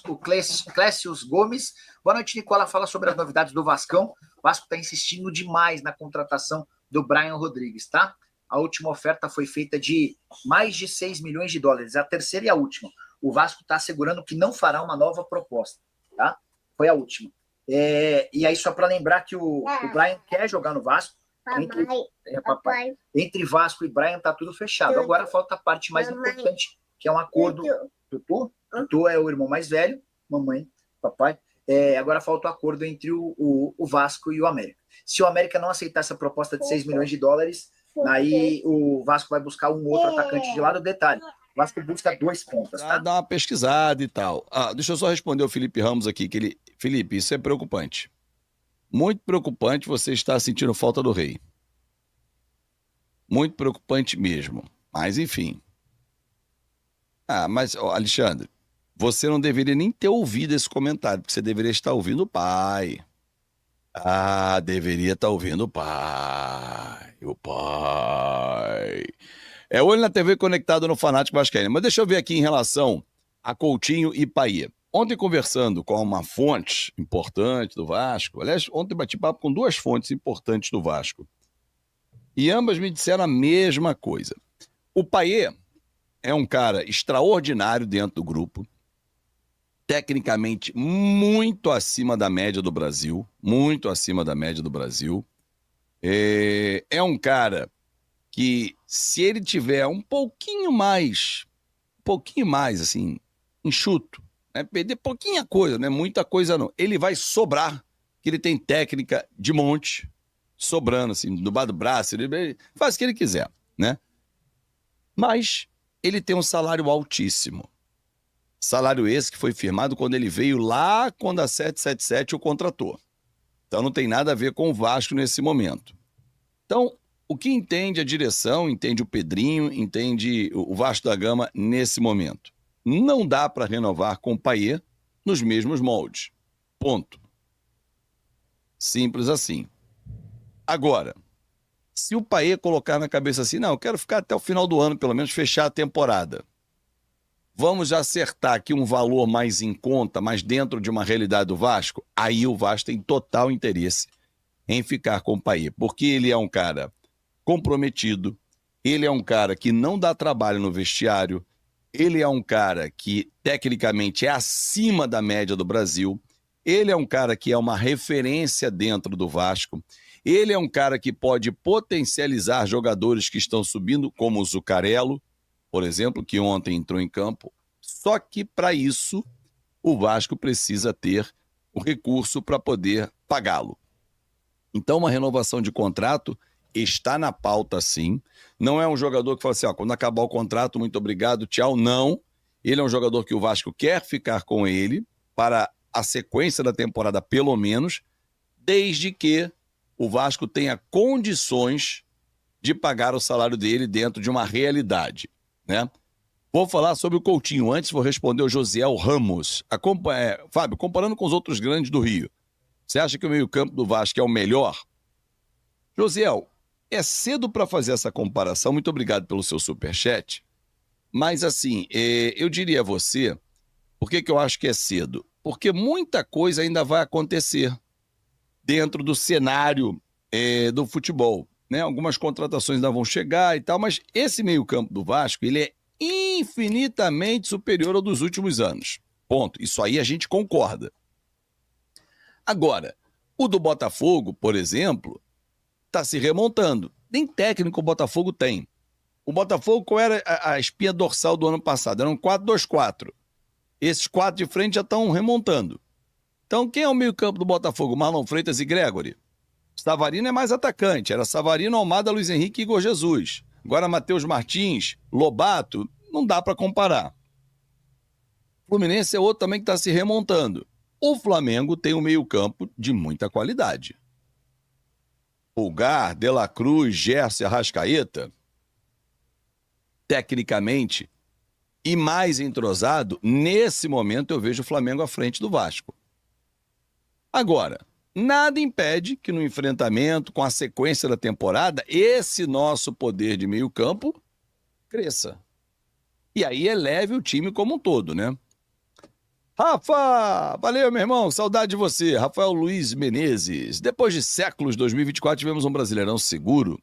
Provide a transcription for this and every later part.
o Clécius Gomes. Boa noite, Nicola. Fala sobre as novidades do Vascão. O Vasco está insistindo demais na contratação do Brian Rodrigues, tá? A última oferta foi feita de mais de 6 milhões de dólares, a terceira e a última. O Vasco está assegurando que não fará uma nova proposta, tá? Foi a última. E aí, só para lembrar que o Brian quer jogar no Vasco. Entre Vasco e Brian tá tudo fechado. Agora falta a parte mais importante, que é um acordo. Tutu é o irmão mais velho, mamãe, papai. Agora falta o acordo entre o Vasco e o América. Se o América não aceitar essa proposta de 6 milhões de dólares, aí o Vasco vai buscar um outro atacante de lado. Detalhe, o Vasco busca 2 pontas, tá? Dá uma pesquisada e tal. Deixa eu só responder o Felipe Ramos aqui, Felipe, isso é preocupante. Muito preocupante você estar sentindo falta do Rei. Muito preocupante mesmo. Mas, enfim. Mas, Alexandre, você não deveria nem ter ouvido esse comentário, porque você deveria estar ouvindo o pai. Deveria estar ouvindo o pai. O pai. Olho na TV conectado no Fanático Vascaíno. Mas deixa eu ver aqui em relação a Coutinho e Payet. Ontem, conversando com uma fonte importante do Vasco, aliás, ontem bati papo com 2 fontes importantes do Vasco, e ambas me disseram a mesma coisa. O Payet é um cara extraordinário dentro do grupo, tecnicamente muito acima da média do Brasil, muito acima da média do Brasil. É um cara que, se ele tiver um pouquinho mais, assim, enxuto, perder pouquinha coisa, não é muita coisa não, ele vai sobrar, que ele tem técnica de monte, sobrando assim, do bar do braço, ele faz o que ele quiser, né? Mas ele tem um salário altíssimo. Salário esse que foi firmado quando ele veio lá, quando a 777 o contratou. Então não tem nada a ver com o Vasco nesse momento. Então, o que entende a direção, entende o Pedrinho, entende o Vasco da Gama nesse momento? Não dá para renovar com o Payet nos mesmos moldes. Ponto. Simples assim. Agora, se o Payet colocar na cabeça assim, não, eu quero ficar até o final do ano, pelo menos fechar a temporada. Vamos já acertar aqui um valor mais em conta, mais dentro de uma realidade do Vasco, aí o Vasco tem total interesse em ficar com o Payet, porque ele é um cara comprometido, ele é um cara que não dá trabalho no vestiário, ele é um cara que tecnicamente é acima da média do Brasil, ele é um cara que é uma referência dentro do Vasco, ele é um cara que pode potencializar jogadores que estão subindo, como o Zuccarello, por exemplo, que ontem entrou em campo. Só que, para isso, o Vasco precisa ter o recurso para poder pagá-lo. Então, uma renovação de contrato está na pauta, sim. Não é um jogador que fala assim, quando acabar o contrato, muito obrigado, tchau. Não. Ele é um jogador que o Vasco quer ficar com ele para a sequência da temporada, pelo menos, desde que o Vasco tenha condições de pagar o salário dele dentro de uma realidade, né? Vou falar sobre o Coutinho. Antes vou responder o Josiel Ramos. Fábio, comparando com os outros grandes do Rio, você acha que o meio-campo do Vasco é o melhor? Josiel, é cedo para fazer essa comparação. Muito obrigado pelo seu superchat. Mas assim, eu diria a você, por que eu acho que é cedo? Porque muita coisa ainda vai acontecer dentro do cenário do futebol, né? Algumas contratações ainda vão chegar e tal, mas esse meio-campo do Vasco, ele é infinitamente superior ao dos últimos anos. Ponto. Isso aí a gente concorda. Agora, o do Botafogo, por exemplo, está se remontando. Nem técnico o Botafogo tem. O Botafogo, qual era a espinha dorsal do ano passado? Era um 4-2-4. Esses 4 de frente já estão remontando. Então, quem é o meio-campo do Botafogo? Marlon Freitas e Gregory. Savarino é mais atacante. Era Savarino, Almada, Luiz Henrique e Igor Jesus. Agora, Matheus Martins, Lobato, não dá para comparar. Fluminense é outro também que está se remontando. O Flamengo tem um meio-campo de muita qualidade. Pulgar, De La Cruz, Gerson e Arrascaeta, tecnicamente, e mais entrosado, nesse momento eu vejo o Flamengo à frente do Vasco. Agora, nada impede que no enfrentamento, com a sequência da temporada, esse nosso poder de meio-campo cresça. E aí eleve o time como um todo, né? Rafa, valeu, meu irmão, saudade de você. Rafael Luiz Menezes. Depois de séculos, 2024, tivemos um Brasileirão seguro,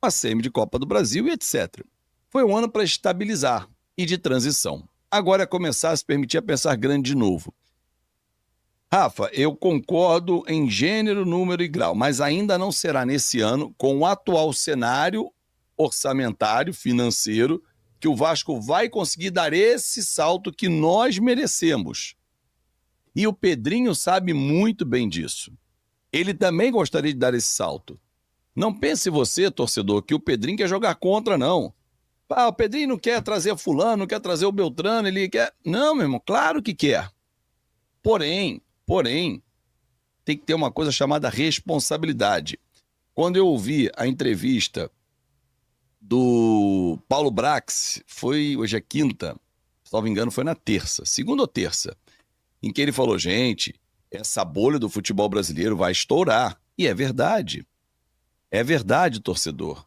uma semi de Copa do Brasil e etc. Foi um ano para estabilizar e de transição. Agora é começar a se permitir a pensar grande de novo. Rafa, eu concordo em gênero, número e grau, mas ainda não será nesse ano, com o atual cenário orçamentário, financeiro, que o Vasco vai conseguir dar esse salto que nós merecemos. E o Pedrinho sabe muito bem disso. Ele também gostaria de dar esse salto. Não pense você, torcedor, que o Pedrinho quer jogar contra, não. Ah, o Pedrinho não quer trazer fulano, não quer trazer o Beltrano, ele quer... Não, meu irmão, claro que quer. Porém, tem que ter uma coisa chamada responsabilidade. Quando eu ouvi a entrevista do Paulo Brax, hoje é quinta, se não me engano foi na terça, segunda ou terça, em que ele falou, gente, essa bolha do futebol brasileiro vai estourar. E é verdade, torcedor.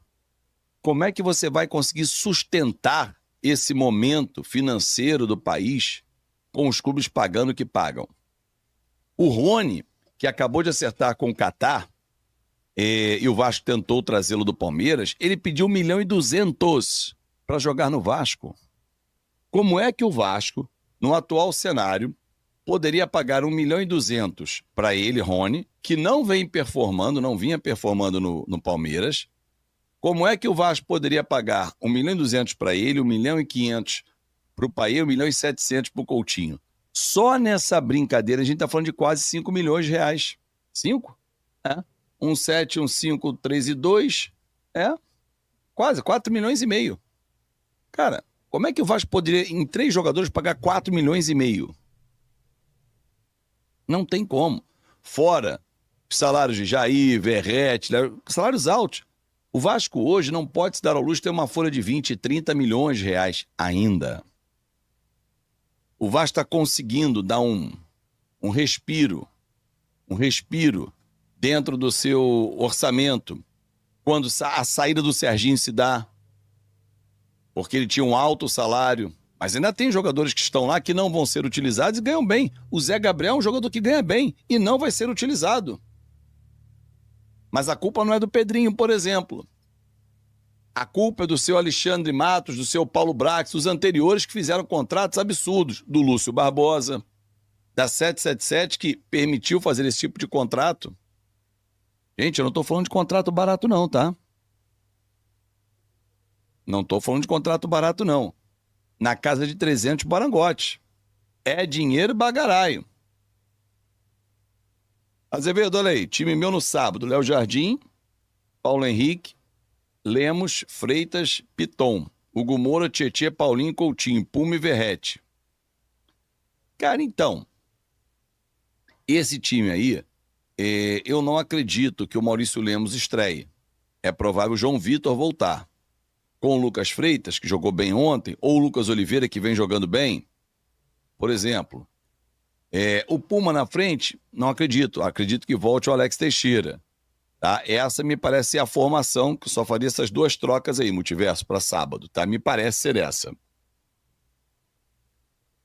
Como é que você vai conseguir sustentar esse momento financeiro do país com os clubes pagando o que pagam? O Rony, que acabou de acertar com o Catar, e o Vasco tentou trazê-lo do Palmeiras, ele pediu 1.200.000 para jogar no Vasco. Como é que o Vasco, no atual cenário, poderia pagar 1.200.000 para ele, Rony, que não vinha performando no Palmeiras? Como é que o Vasco poderia pagar 1.200.000 para ele, 1.500.000 para o Paê, 1.700.000 para o Coutinho? Só nessa brincadeira a gente está falando de quase 5 milhões de reais. 5? 1,7, 1,5, 3 e 2. Quase 4 milhões e meio. Cara, como é que o Vasco poderia, em 3 jogadores, pagar 4 milhões e meio? Não tem como. Fora os salários de Jair, Verrete, salários altos. O Vasco hoje não pode se dar ao luxo de ter uma folha de 20, 30 milhões de reais ainda. O Vasco está conseguindo dar um respiro dentro do seu orçamento, quando a saída do Serginho se dá, porque ele tinha um alto salário, mas ainda tem jogadores que estão lá que não vão ser utilizados e ganham bem. O Zé Gabriel é um jogador que ganha bem e não vai ser utilizado. Mas a culpa não é do Pedrinho, por exemplo. A culpa é do seu Alexandre Matos, do seu Paulo Brax, dos anteriores que fizeram contratos absurdos, do Lúcio Barbosa, da 777, que permitiu fazer esse tipo de contrato. Gente, eu não estou falando de contrato barato não, tá? Não estou falando de contrato barato não. Na casa de 300 barangotes. É dinheiro bagaraio. Azevedo, olha aí, time meu no sábado, Léo Jardim, Paulo Henrique, Lemos, Freitas, Piton, Hugo Moura, Tietê, Paulinho, Coutinho, Puma e Verrete. Cara, então, esse time aí, eu não acredito que o Maurício Lemos estreie. É provável o João Vitor voltar. Com o Lucas Freitas, que jogou bem ontem, ou o Lucas Oliveira, que vem jogando bem, por exemplo. O Puma na frente, não acredito. Acredito que volte o Alex Teixeira. Tá? Essa me parece ser a formação que só faria essas 2 trocas aí, Multiverso, para sábado. Tá? Me parece ser essa.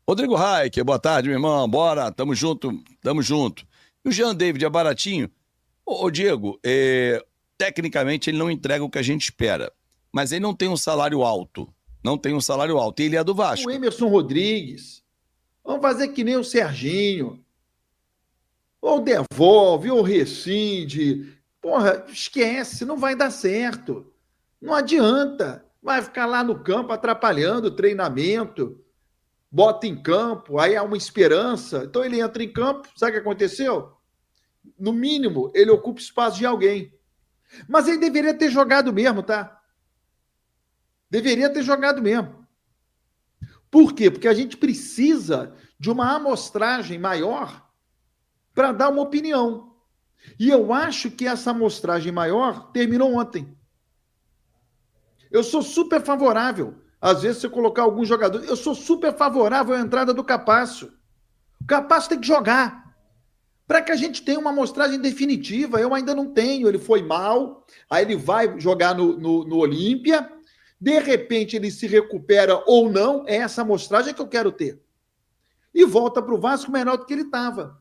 Rodrigo Raik, boa tarde, meu irmão. Bora, tamo junto. E o Jean David é baratinho? Ô Diego, tecnicamente ele não entrega o que a gente espera. Mas ele não tem um salário alto. E ele é do Vasco. O Emerson Rodrigues. Vamos fazer que nem o Serginho. Ou devolve, ou rescinde. Porra, esquece, não vai dar certo. Não adianta. Vai ficar lá no campo atrapalhando o treinamento. Bota em campo, aí há uma esperança. Então ele entra em campo, sabe o que aconteceu? No mínimo, ele ocupa espaço de alguém. Mas ele deveria ter jogado mesmo, tá? Deveria ter jogado mesmo. Por quê? Porque a gente precisa de uma amostragem maior para dar uma opinião. E eu acho que essa amostragem maior terminou ontem. Eu sou super favorável. Às vezes, se eu colocar algum jogador, eu sou super favorável à entrada do Capasso. O Capasso tem que jogar. Para que a gente tenha uma amostragem definitiva. Eu ainda não tenho. Ele foi mal, aí ele vai jogar no Olímpia. De repente, ele se recupera ou não. É essa amostragem que eu quero ter. e volta para o Vasco menor do que ele estava.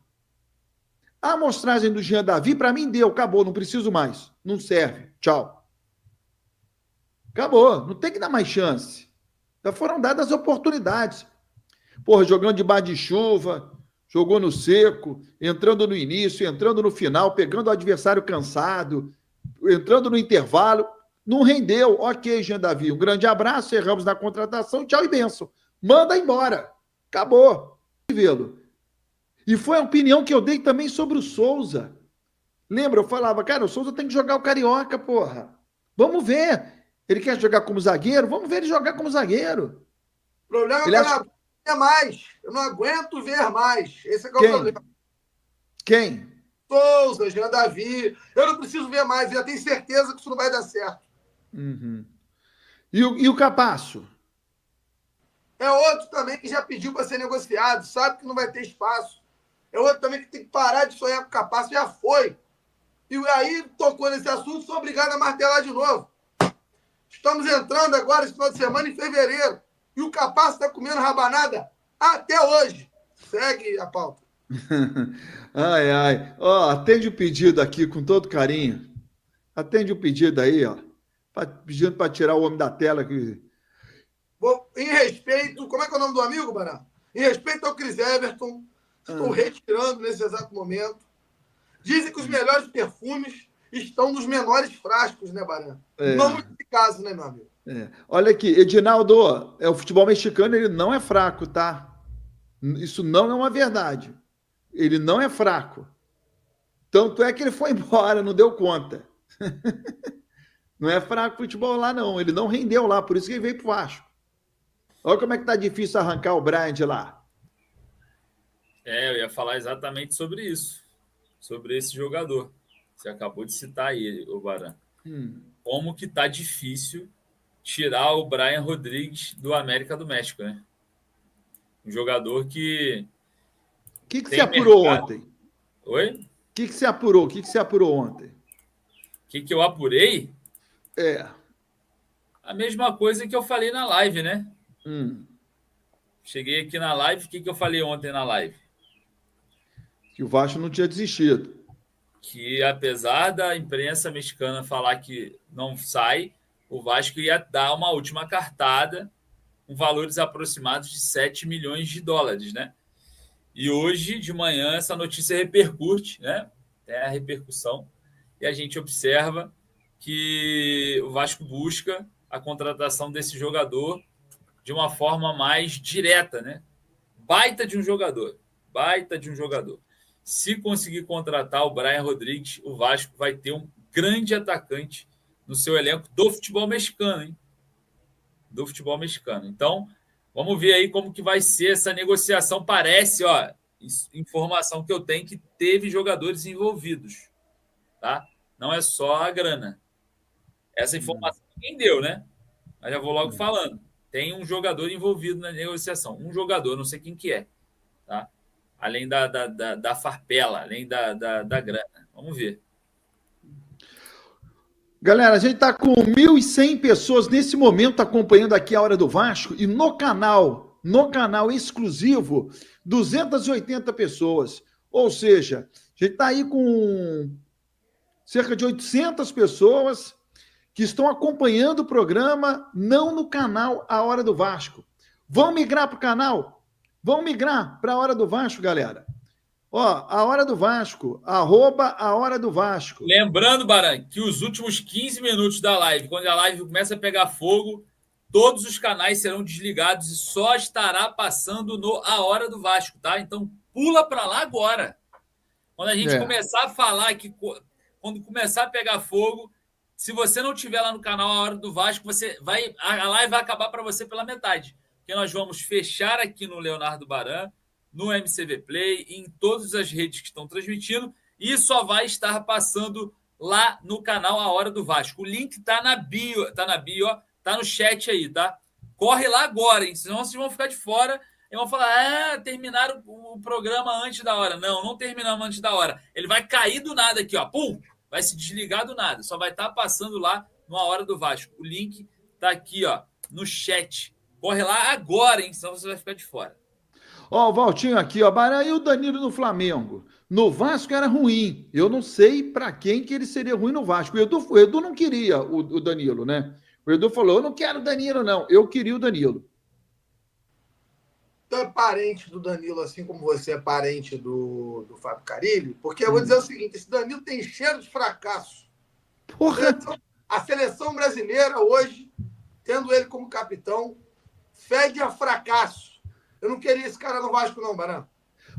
A amostragem do Jean Davi, para mim, deu, acabou, não preciso mais. Não serve. Tchau. Acabou, não tem que dar mais chance. Já foram dadas oportunidades. Porra, jogando debaixo de chuva, jogou no seco, entrando no início, entrando no final, pegando o adversário cansado, entrando no intervalo. Não rendeu. Ok, Jean Davi, um grande abraço, erramos na contratação, tchau e benção. Manda embora. Acabou. Vê-lo. E foi a opinião que eu dei também sobre o Souza. Lembra? Eu falava, cara, o Souza tem que jogar o Carioca, porra. Vamos ver. Ele quer jogar como zagueiro? Vamos ver ele jogar como zagueiro. O problema Ele é que eu não aguento ver mais. Eu não aguento ver mais. Esse é que é o problema. Quem? Souza, Jean Davi. Eu não preciso ver mais. Eu já tenho certeza que isso não vai dar certo. Uhum. E o Capasso? É outro também que já pediu para ser negociado. Sabe que não vai ter espaço. É outro também que tem que parar de sonhar com o Capasso. Já foi. E aí, tocou nesse assunto, sou obrigado a martelar de novo. Estamos entrando agora, esse final de semana, em fevereiro. E o Capasso está comendo rabanada até hoje. Segue a pauta. Ai, ai. Ó, atende o pedido aqui com todo carinho. Atende o pedido aí, ó. Pedindo para tirar o homem da tela aqui. Em respeito... Como é que é o nome do amigo, Bará? Em respeito ao Chris Everton, estou retirando nesse exato momento. Dizem que os melhores perfumes estão nos menores frascos, né, Barã? Não nesse caso, né, meu amigo? Olha aqui, Edinaldo, o futebol mexicano ele não é fraco, tá? Isso não é uma verdade. Ele não é fraco. Tanto é que ele foi embora, não deu conta. Não é fraco o futebol lá, não. Ele não rendeu lá, por isso que ele veio pro Vasco. Olha como é que tá difícil arrancar o Brian de lá. Eu ia falar exatamente sobre isso. Sobre esse jogador. Você acabou de citar aí, o Baran. Como que tá difícil tirar o Brian Rodrigues do América do México, né? Um jogador que... O que você apurou ontem? Oi? O que você apurou? O que você apurou ontem? O que eu apurei? A mesma coisa que eu falei na live, né? Cheguei aqui na live, o que eu falei ontem na live? Que o Vasco não tinha desistido. Que apesar da imprensa mexicana falar que não sai, o Vasco ia dar uma última cartada com valores aproximados de 7 milhões de dólares, né? E hoje, de manhã, essa notícia repercute, né? Tem a repercussão. E a gente observa que o Vasco busca a contratação desse jogador de uma forma mais direta, né? Baita de um jogador. Se conseguir contratar o Brian Rodrigues, o Vasco vai ter um grande atacante no seu elenco do futebol mexicano, hein? Do futebol mexicano. Então, vamos ver aí como que vai ser essa negociação. Parece, ó, informação que eu tenho, que teve jogadores envolvidos, tá? Não é só a grana. Essa informação ninguém deu, né? Mas já vou logo falando. Tem um jogador envolvido na negociação. Um jogador, não sei quem que é, tá? Além da farpela, além da grana. Vamos ver. Galera, a gente está com 1.100 pessoas nesse momento acompanhando aqui a Hora do Vasco e no canal exclusivo, 280 pessoas. Ou seja, a gente está aí com cerca de 800 pessoas que estão acompanhando o programa, não no canal A Hora do Vasco. Vão migrar para o canal? Vão migrar para a Hora do Vasco, galera. Ó, a Hora do Vasco, @ a Hora do Vasco. Lembrando, Baran, que os últimos 15 minutos da live, quando a live começa a pegar fogo, todos os canais serão desligados e só estará passando no A Hora do Vasco, tá? Então pula para lá agora. Quando a gente começar a falar aqui, quando começar a pegar fogo, se você não estiver lá no canal A Hora do Vasco, a live vai acabar para você pela metade. Porque nós vamos fechar aqui no Leonardo Baran, no MCV Play, em todas as redes que estão transmitindo, e só vai estar passando lá no canal A Hora do Vasco. O link tá na bio, ó, tá no chat aí, tá? Corre lá agora, hein? Senão vocês vão ficar de fora e vão falar, terminaram o programa antes da hora. Não terminamos antes da hora. Ele vai cair do nada aqui, ó. Pum! Vai se desligar do nada. Só vai estar passando lá no A Hora do Vasco. O link tá aqui, ó, no chat. Corre lá agora, hein? Senão você vai ficar de fora. Ó, o Valtinho aqui, ó. Barã, e o Danilo no Flamengo? No Vasco era ruim. Eu não sei para quem que ele seria ruim no Vasco. O Edu não queria o Danilo, né? O Edu falou: eu não quero o Danilo, não. Eu queria o Danilo. Tu é parente do Danilo, assim como você é parente do Fábio Carilli? Porque eu vou dizer o seguinte: esse Danilo tem cheiro de fracasso. Porra! A seleção brasileira hoje, tendo ele como capitão, fede a fracasso. Eu não queria esse cara no Vasco, não, Barão.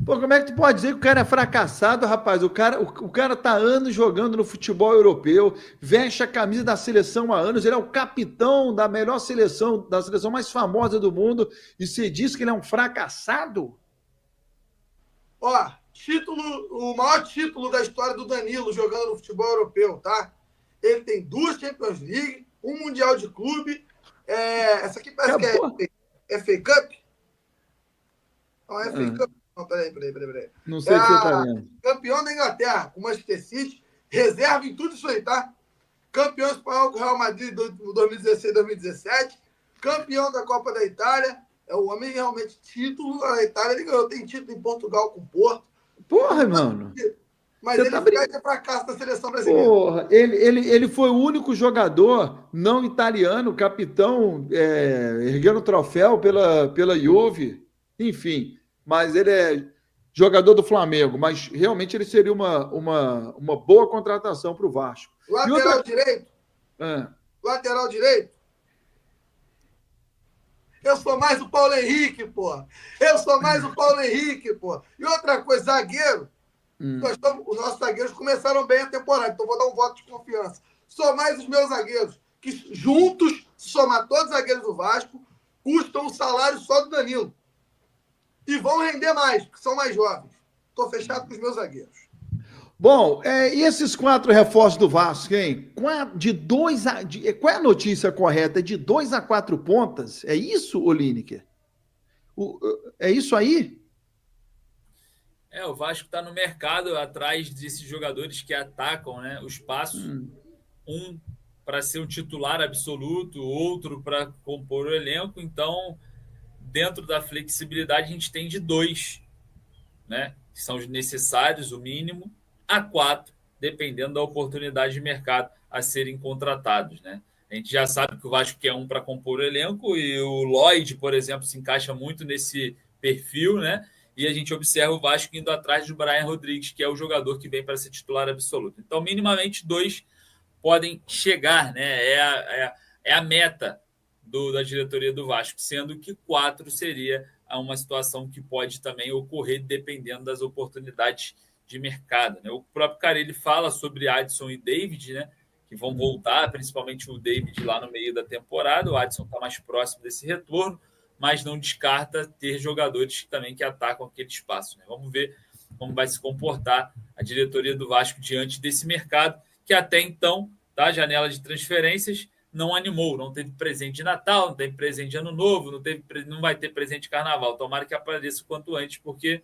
Pô, como é que tu pode dizer que o cara é fracassado, rapaz? O cara tá há anos jogando no futebol europeu, veste a camisa da seleção há anos, ele é o capitão da melhor seleção, da seleção mais famosa do mundo, e você diz que ele é um fracassado? Ó, o maior título da história do Danilo jogando no futebol europeu, tá? Ele tem 2 Champions League, 1 Mundial de Clube. Essa aqui parece que é FA Cup? Não, é FA Cup. Não, peraí. Não sei o que você tá vendo. Campeão da Inglaterra, com o Manchester City. Reserva em tudo isso aí, tá? Campeão espanhol com o Real Madrid 2016, 2017. Campeão da Copa da Itália. É o homem realmente título da Itália. Ele ganhou, tem título em Portugal com o Porto. Porra, mano. Mas Você ele tá perde pra casa da seleção brasileira. Porra, ele foi o único jogador não italiano, capitão, erguendo o troféu pela Juve. Enfim, mas ele é jogador do Flamengo, mas realmente ele seria uma boa contratação para o Vasco. Lateral direito? Lateral direito? Eu sou mais o Paulo Henrique, pô. E outra coisa, zagueiro. Os nossos zagueiros começaram bem a temporada, então vou dar um voto de confiança. Sou mais os meus zagueiros, que juntos, somar todos os zagueiros do Vasco, custam o salário só do Danilo. E vão render mais, porque são mais jovens. Estou fechado com os meus zagueiros. Bom, e esses 4 reforços do Vasco, hein? Qual é a notícia correta? De 2 a 4 pontas? É isso, Lineker? É isso aí? O Vasco está no mercado atrás desses jogadores que atacam, né, o espaço. Um para ser um titular absoluto, outro para compor o elenco. Então, dentro da flexibilidade, a gente tem de 2, né, que são os necessários, o mínimo, a 4, dependendo da oportunidade de mercado a serem contratados, né? A gente já sabe que o Vasco quer um para compor o elenco e o Lloyd, por exemplo, se encaixa muito nesse perfil, né? E a gente observa o Vasco indo atrás do Brian Rodrigues, que é o jogador que vem para ser titular absoluto. Então, minimamente, 2 podem chegar, né? É a meta da diretoria do Vasco, sendo que 4 seria uma situação que pode também ocorrer dependendo das oportunidades de mercado, né? O próprio Carilli fala sobre Adson e David, né? Que vão voltar, principalmente o David lá no meio da temporada. O Adson está mais próximo desse retorno, mas não descarta ter jogadores também que atacam aquele espaço, né? Vamos ver como vai se comportar a diretoria do Vasco diante desse mercado, que até então, tá, janela de transferências, não animou, não teve presente de Natal, não teve presente de Ano Novo, não vai ter presente de Carnaval. Tomara que apareça o quanto antes, porque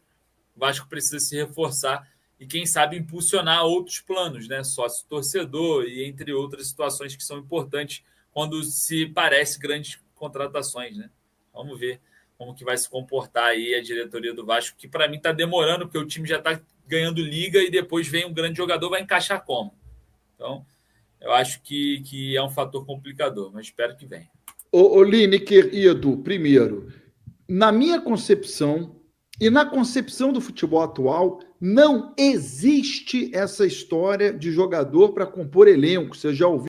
o Vasco precisa se reforçar e, quem sabe, impulsionar outros planos, né? Sócio-torcedor e entre outras situações que são importantes quando se parece grandes contratações, né? Vamos ver como que vai se comportar aí a diretoria do Vasco, que para mim está demorando, porque o time já está ganhando liga e depois vem um grande jogador, vai encaixar como? Então, eu acho que é um fator complicador, mas espero que venha. Lineker e Edu, primeiro, na minha concepção e na concepção do futebol atual, não existe essa história de jogador para compor elenco. Você já ouviu